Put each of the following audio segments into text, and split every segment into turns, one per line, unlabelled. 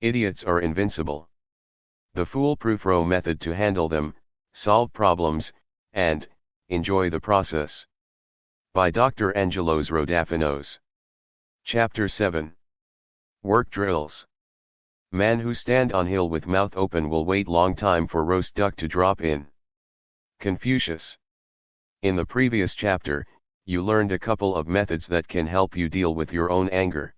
Idiots are invincible. The foolproof row method to handle them, solve problems, and enjoy the process. By Dr. Angelos Rodafinos. Chapter 7. Work Drills. Man who stand on hill with mouth open will wait long time for roast duck to drop in. Confucius. In the previous chapter, you learned a couple of methods that can help you deal with your own anger.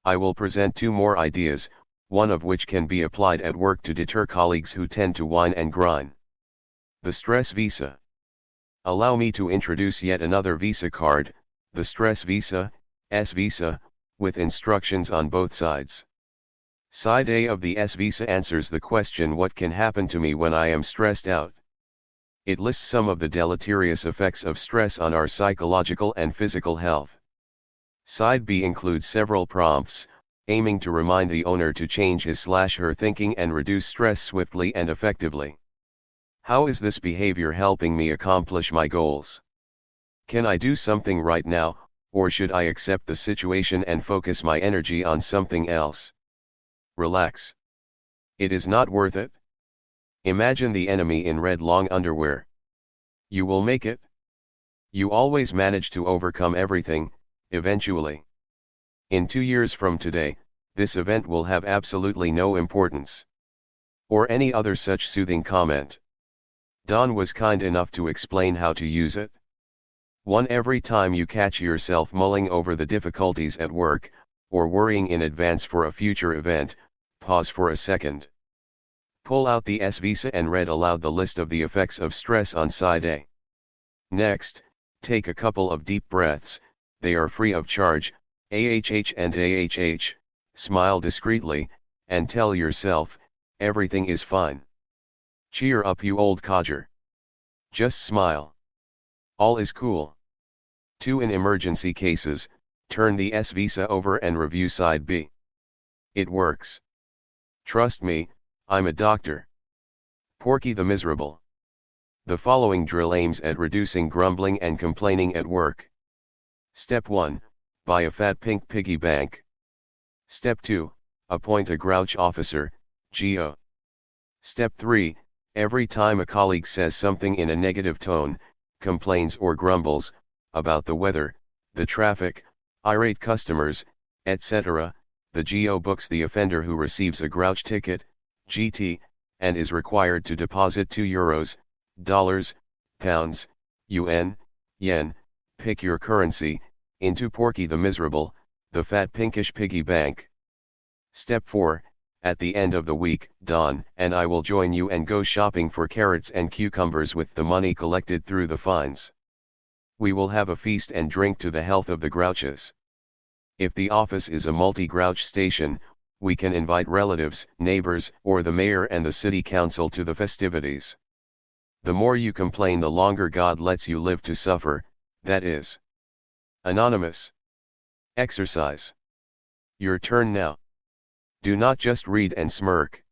I will present two more ideas, one of which can be applied at work to deter colleagues who tend to whine and grind. The stress visa. Allow me to introduce yet another Visa card, the stress visa, S visa, with instructions on both sides. Side A of the S visa answers the question, what can happen to me when I am stressed out? It lists some of the deleterious effects of stress on our psychological and physical health. Side B includes several prompts, aiming to remind the owner to change his/her thinking and reduce stress swiftly and effectively. How is this behavior helping me accomplish my goals? Can I do something right now, or should I accept the situation and focus my energy on something else? Relax. It is not worth it. Imagine the enemy in red long underwear. You will make it. You always manage to overcome everything, eventually. In 2 years from today, this event will have absolutely no importance. Or any other such soothing comment. Don was kind enough to explain how to use it. 1. Every time you catch yourself mulling over the difficulties at work, or worrying in advance for a future event, pause for a second. Pull out the S visa and read aloud the list of the effects of stress on side A. Next, take a couple of deep breaths, they are free of charge, AHH and AHH, smile discreetly, and tell yourself, everything is fine. Cheer up, you old codger. Just smile. All is cool. 2. In emergency cases, turn the S visa over and review side B. It works. Trust me, I'm a doctor. Porky the Miserable. The following drill aims at reducing grumbling and complaining at work. Step 1. Buy a fat pink piggy bank. Step 2. Appoint a grouch officer, GO. Step 3. Every time a colleague says something in a negative tone, complains or grumbles, about the weather, the traffic, irate customers, etc., the GO books the offender who receives a grouch ticket, GT, and is required to deposit €2, dollars, pounds, UN, yen, pick your currency, into Porky the Miserable, the fat pinkish piggy bank. Step 4. At the end of the week, Don and I will join you and go shopping for carrots and cucumbers with the money collected through the fines. We will have a feast and drink to the health of the grouches. If the office is a multi-grouch station, we can invite relatives, neighbors, or the mayor and the city council to the festivities. The more you complain, the longer God lets you live to suffer, that is. Anonymous. Exercise. Your turn now. Do not just read and smirk.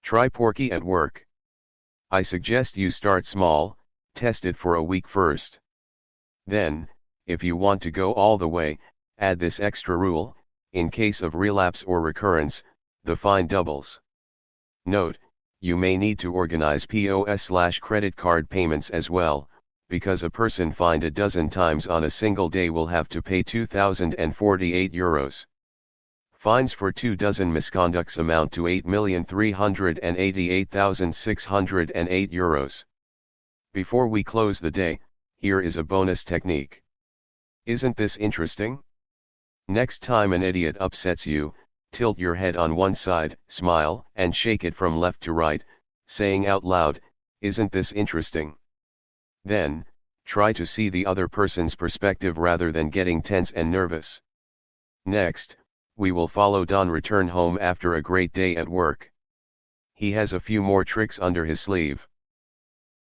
Try Porky at work. I suggest you start small, test it for a week first. Then, if you want to go all the way, add this extra rule: in case of relapse or recurrence, the fine doubles. Note, you may need to organize POS/credit card payments as well, because a person fined a dozen times on a single day will have to pay €2,048. Fines for 2 dozen misconducts amount to €8,388,608. Before we close the day, here is a bonus technique. Isn't this interesting? Next time an idiot upsets you, tilt your head on one side, smile, and shake it from left to right, saying out loud, "Isn't this interesting?" Then, try to see the other person's perspective rather than getting tense and nervous. Next, we will follow Don return home after a great day at work. He has a few more tricks under his sleeve.